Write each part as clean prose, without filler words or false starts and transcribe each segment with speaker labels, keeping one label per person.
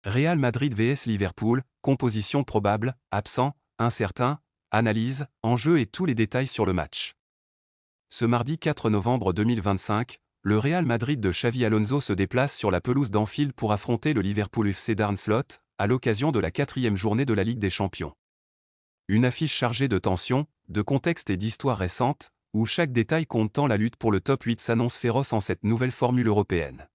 Speaker 1: Real Madrid vs Liverpool, composition probable, absent, incertain, analyse, enjeux et tous les détails sur le match. Ce mardi 4 novembre 2025, le Real Madrid de Xavi Alonso se déplace sur la pelouse d'Anfield pour affronter le Liverpool FC d'Arne Slot, à l'occasion de la 4e journée de la Ligue des Champions. Une affiche chargée de tensions, de contexte et d'histoires récentes, où chaque détail compte tant la lutte pour le top 8 s'annonce féroce en cette nouvelle formule européenne.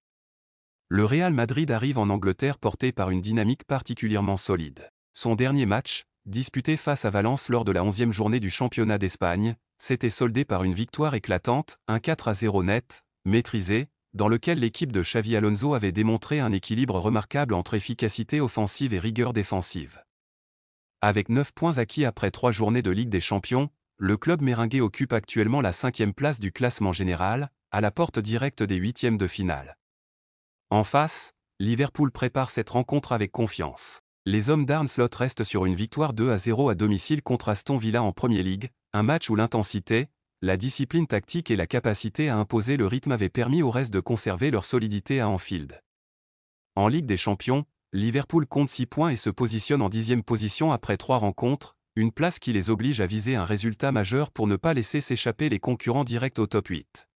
Speaker 1: Le Real Madrid arrive en Angleterre porté par une dynamique particulièrement solide. Son dernier match, disputé face à Valence lors de la 11e journée du championnat d'Espagne, s'était soldé par une victoire éclatante, un 4-0 net, maîtrisé, dans lequel l'équipe de Xavi Alonso avait démontré un équilibre remarquable entre efficacité offensive et rigueur défensive. Avec 9 points acquis après 3 journées de Ligue des Champions, le club méringué occupe actuellement la 5e place du classement général, à la porte directe des 8e de finale. En face, Liverpool prépare cette rencontre avec confiance. Les hommes d'Arne Slot restent sur une victoire 2-0 à domicile contre Aston Villa en Premier League, un match où l'intensité, la discipline tactique et la capacité à imposer le rythme avaient permis au reste de conserver leur solidité à Anfield. En Ligue des Champions, Liverpool compte 6 points et se positionne en 10e position après 3 rencontres, une place qui les oblige à viser un résultat majeur pour ne pas laisser s'échapper les concurrents directs au top 8.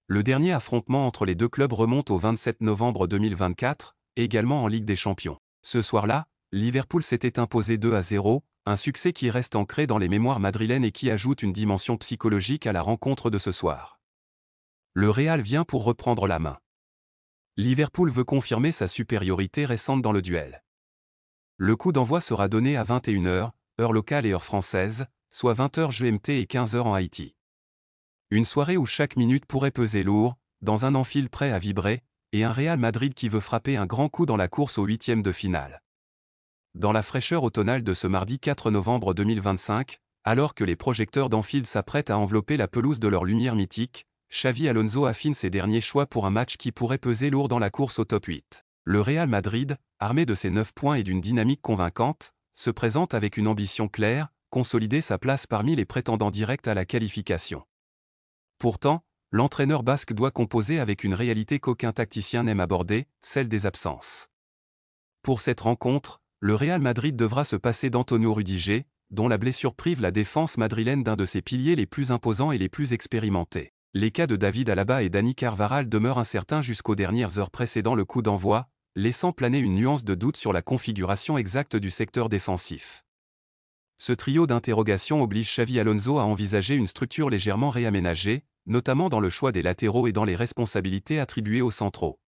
Speaker 1: Le dernier affrontement entre les deux clubs remonte au 27 novembre 2024, également en Ligue des Champions. Ce soir-là, Liverpool s'était imposé 2-0, un succès qui reste ancré dans les mémoires madrilènes et qui ajoute une dimension psychologique à la rencontre de ce soir. Le Real vient pour reprendre la main. Liverpool veut confirmer sa supériorité récente dans le duel. Le coup d'envoi sera donné à 21h, heure locale et heure française, soit 20h GMT et 15h en Haïti. Une soirée où chaque minute pourrait peser lourd, dans un Anfield prêt à vibrer, et un Real Madrid qui veut frapper un grand coup dans la course aux 8e de finale. Dans la fraîcheur automnale de ce mardi 4 novembre 2025, alors que les projecteurs d'Anfield s'apprêtent à envelopper la pelouse de leur lumière mythique, Xavi Alonso affine ses derniers choix pour un match qui pourrait peser lourd dans la course au top 8. Le Real Madrid, armé de ses 9 points et d'une dynamique convaincante, se présente avec une ambition claire, consolider sa place parmi les prétendants directs à la qualification. Pourtant, l'entraîneur basque doit composer avec une réalité qu'aucun tacticien n'aime aborder, celle des absences. Pour cette rencontre, le Real Madrid devra se passer d'Antonio Rudiger, dont la blessure prive la défense madrilène d'un de ses piliers les plus imposants et les plus expérimentés. Les cas de David Alaba et Dani Carvajal demeurent incertains jusqu'aux dernières heures précédant le coup d'envoi, laissant planer une nuance de doute sur la configuration exacte du secteur défensif. Ce trio d'interrogations oblige Xavi Alonso à envisager une structure légèrement réaménagée, notamment dans le choix des latéraux et dans les responsabilités attribuées aux centraux.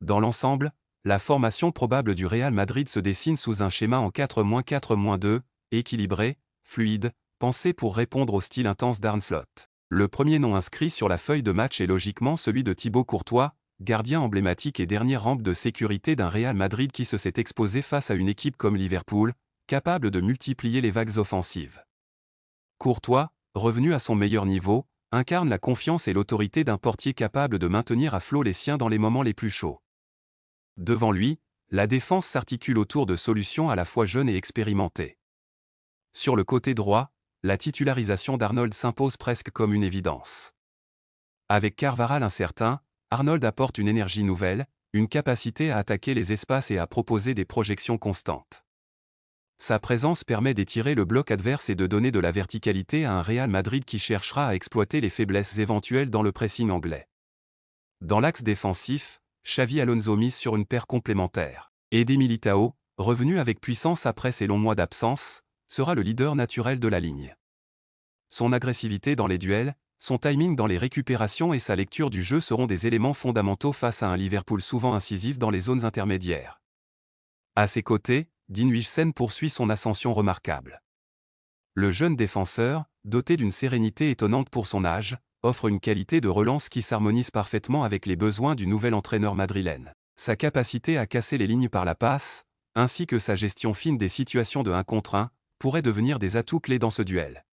Speaker 1: Dans l'ensemble, la formation probable du Real Madrid se dessine sous un schéma en 4-4-2, équilibré, fluide, pensé pour répondre au style intense d'Arne Slot. Le premier nom inscrit sur la feuille de match est logiquement celui de Thibaut Courtois, gardien emblématique et dernière rampe de sécurité d'un Real Madrid qui se s'est exposé face à une équipe comme Liverpool, capable de multiplier les vagues offensives. Courtois, revenu à son meilleur niveau, incarne la confiance et l'autorité d'un portier capable de maintenir à flot les siens dans les moments les plus chauds. Devant lui, la défense s'articule autour de solutions à la fois jeunes et expérimentées. Sur le côté droit, la titularisation d'Arnold s'impose presque comme une évidence. Avec Carvajal incertain, Arnold apporte une énergie nouvelle, une capacité à attaquer les espaces et à proposer des projections constantes. Sa présence permet d'étirer le bloc adverse et de donner de la verticalité à un Real Madrid qui cherchera à exploiter les faiblesses éventuelles dans le pressing anglais. Dans l'axe défensif, Xavi Alonso mise sur une paire complémentaire. Eder Militao, revenu avec puissance après ses longs mois d'absence, sera le leader naturel de la ligne. Son agressivité dans les duels, son timing dans les récupérations et sa lecture du jeu seront des éléments fondamentaux face à un Liverpool souvent incisif dans les zones intermédiaires. À ses côtés, Dean Huijsen poursuit son ascension remarquable. Le jeune défenseur, doté d'une sérénité étonnante pour son âge, offre une qualité de relance qui s'harmonise parfaitement avec les besoins du nouvel entraîneur madrilène. Sa capacité à casser les lignes par la passe, ainsi que sa gestion fine des situations de 1 contre 1, pourraient devenir des atouts clés dans ce duel.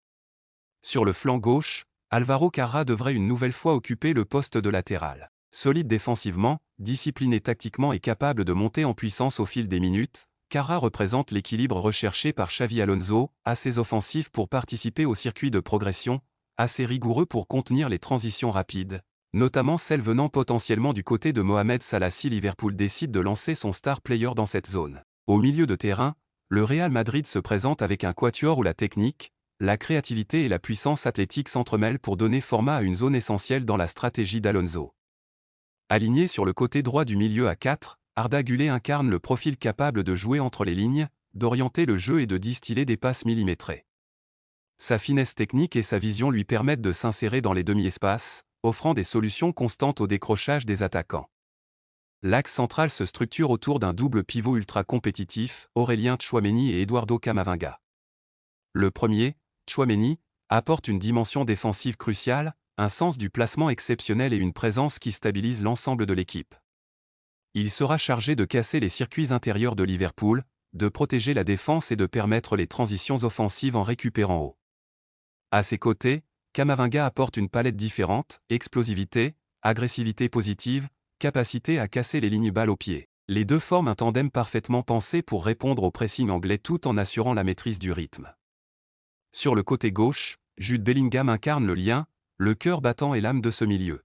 Speaker 1: Sur le flanc gauche, Alvaro Carra devrait une nouvelle fois occuper le poste de latéral. Solide défensivement, discipliné tactiquement et capable de monter en puissance au fil des minutes, Carra représente l'équilibre recherché par Xavi Alonso, assez offensif pour participer au circuit de progression, assez rigoureux pour contenir les transitions rapides, notamment celle venant potentiellement du côté de Mohamed Salah si Liverpool décide de lancer son star player dans cette zone. Au milieu de terrain, le Real Madrid se présente avec un quatuor où la technique, la créativité et la puissance athlétique s'entremêlent pour donner format à une zone essentielle dans la stratégie d'Alonso. Aligné sur le côté droit du milieu à 4, Arda Güler incarne le profil capable de jouer entre les lignes, d'orienter le jeu et de distiller des passes millimétrées. Sa finesse technique et sa vision lui permettent de s'insérer dans les demi-espaces, offrant des solutions constantes au décrochage des attaquants. L'axe central se structure autour d'un double pivot ultra compétitif, Aurélien Tchouaméni et Eduardo Camavinga. Le premier, Tchouaméni, apporte une dimension défensive cruciale, un sens du placement exceptionnel et une présence qui stabilise l'ensemble de l'équipe. Il sera chargé de casser les circuits intérieurs de Liverpool, de protéger la défense et de permettre les transitions offensives en récupérant haut. À ses côtés, Camavinga apporte une palette différente, explosivité, agressivité positive, capacité à casser les lignes balles au pied. Les deux forment un tandem parfaitement pensé pour répondre au pressing anglais tout en assurant la maîtrise du rythme. Sur le côté gauche, Jude Bellingham incarne le lien, le cœur battant et l'âme de ce milieu.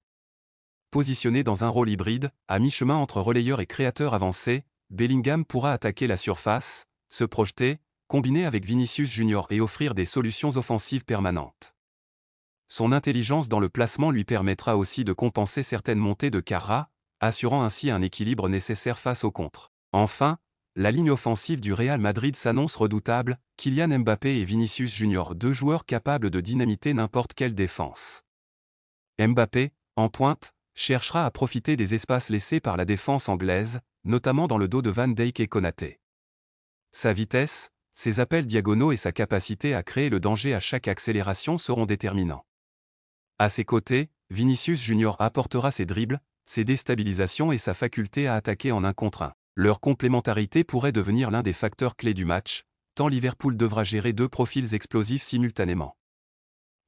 Speaker 1: Positionné dans un rôle hybride, à mi-chemin entre relayeur et créateur avancé, Bellingham pourra attaquer la surface, se projeter, combiner avec Vinicius Junior et offrir des solutions offensives permanentes. Son intelligence dans le placement lui permettra aussi de compenser certaines montées de Carra, assurant ainsi un équilibre nécessaire face aux contres. Enfin, la ligne offensive du Real Madrid s'annonce redoutable, Kylian Mbappé et Vinicius Junior, deux joueurs capables de dynamiter n'importe quelle défense. Mbappé, en pointe, cherchera à profiter des espaces laissés par la défense anglaise, notamment dans le dos de Van Dijk et Konaté. Sa vitesse, ses appels diagonaux et sa capacité à créer le danger à chaque accélération seront déterminants. À ses côtés, Vinicius Junior apportera ses dribbles, ses déstabilisations et sa faculté à attaquer en 1 contre 1. Leur complémentarité pourrait devenir l'un des facteurs clés du match, tant Liverpool devra gérer deux profils explosifs simultanément.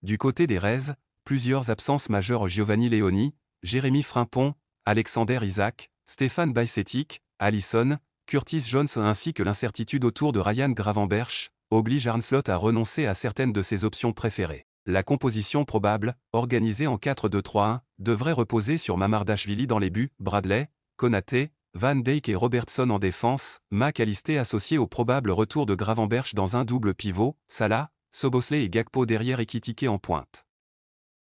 Speaker 1: Du côté des Reds, plusieurs absences majeures: Giovanni Leoni, Jérémy Frimpong, Alexander Isak, Stéphane Bajcetic, Alisson, Curtis Jones ainsi que l'incertitude autour de Ryan Gravenberch, oblige Arne Slot à renoncer à certaines de ses options préférées. La composition probable, organisée en 4-2-3-1, devrait reposer sur Mamardashvili dans les buts, Bradley, Konaté, Van Dijk et Robertson en défense, Mac Allister associé au probable retour de Gravenberch dans un double pivot, Salah, Szoboszlai et Gakpo derrière Ekitike en pointe.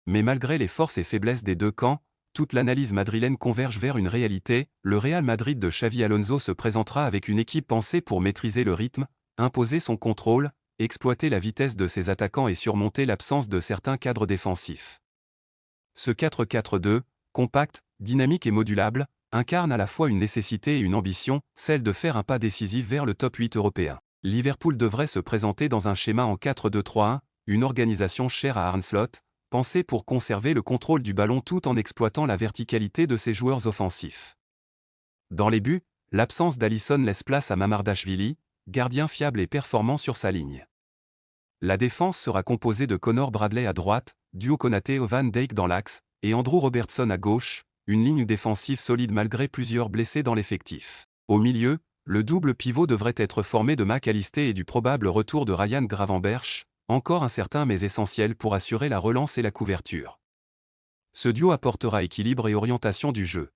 Speaker 1: Mais malgré les forces et faiblesses des deux camps, toute l'analyse madrilène converge vers une réalité: le Real Madrid de Xavi Alonso se présentera avec une équipe pensée pour maîtriser le rythme, imposer son contrôle, exploiter la vitesse de ses attaquants et surmonter l'absence de certains cadres défensifs. Ce 4-4-2, compact, dynamique et modulable, incarne à la fois une nécessité et une ambition, celle de faire un pas décisif vers le top 8 européen. Liverpool devrait se présenter dans un schéma en 4-2-3-1, une organisation chère à Arne Slot, pensée pour conserver le contrôle du ballon tout en exploitant la verticalité de ses joueurs offensifs. Dans les buts, l'absence d'Alisson laisse place à Mamardashvili, gardien fiable et performant sur sa ligne. La défense sera composée de Connor Bradley à droite, duo Konaté Van Dijk dans l'axe, et Andrew Robertson à gauche, une ligne défensive solide malgré plusieurs blessés dans l'effectif. Au milieu, le double pivot devrait être formé de Mac Allister et du probable retour de Ryan Gravenberch, encore incertain mais essentiel pour assurer la relance et la couverture. Ce duo apportera équilibre et orientation du jeu.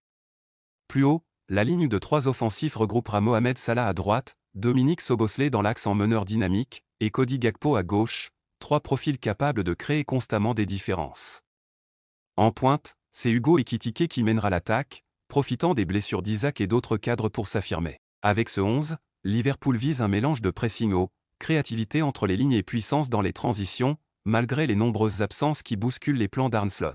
Speaker 1: Plus haut, la ligne de 3 offensifs regroupera Mohamed Salah à droite, Dominique Szoboszlai dans l'axe en meneur dynamique, et Cody Gakpo à gauche, 3 profils capables de créer constamment des différences. En pointe, c'est Hugo Ekitike qui mènera l'attaque, profitant des blessures d'Isaac et d'autres cadres pour s'affirmer. Avec ce 11, Liverpool vise un mélange de pressing haut, créativité entre les lignes et puissance dans les transitions, malgré les nombreuses absences qui bousculent les plans d'Arne Slot.